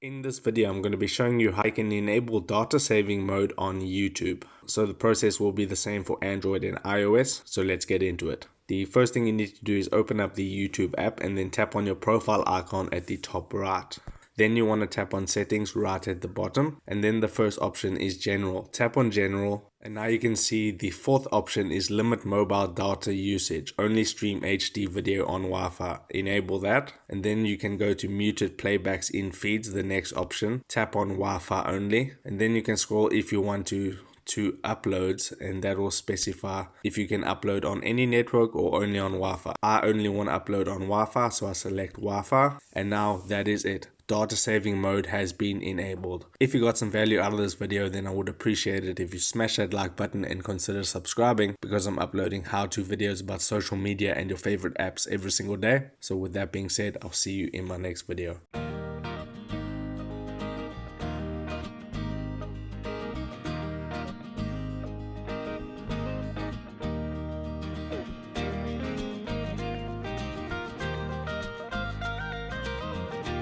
In this video, I'm going to be showing you how you can enable data saving mode on YouTube. So the process will be the same for Android and iOS. So let's get into it. The first thing you need to do is open up the YouTube app and then tap on your profile icon at the top right. Then you want to tap on settings right at the bottom, and then the first option is general. Tap on general, and now you can see the fourth option is limit mobile data usage, only stream HD video on Wi-Fi. Enable that, and then you can go to muted playbacks in feeds, the next option. Tap on Wi-Fi only, and then you can scroll if you want to uploads, and that will specify if you can upload on any network or only on Wi-Fi. I only want to upload on Wi-Fi, so I select Wi-Fi, and now that is it. Data saving mode has been enabled. If you got some value out of this video, then I would appreciate it if you smash that like button and consider subscribing, because I'm uploading how-to videos about social media and your favorite apps every single day. So with that being said, I'll see you in my next video.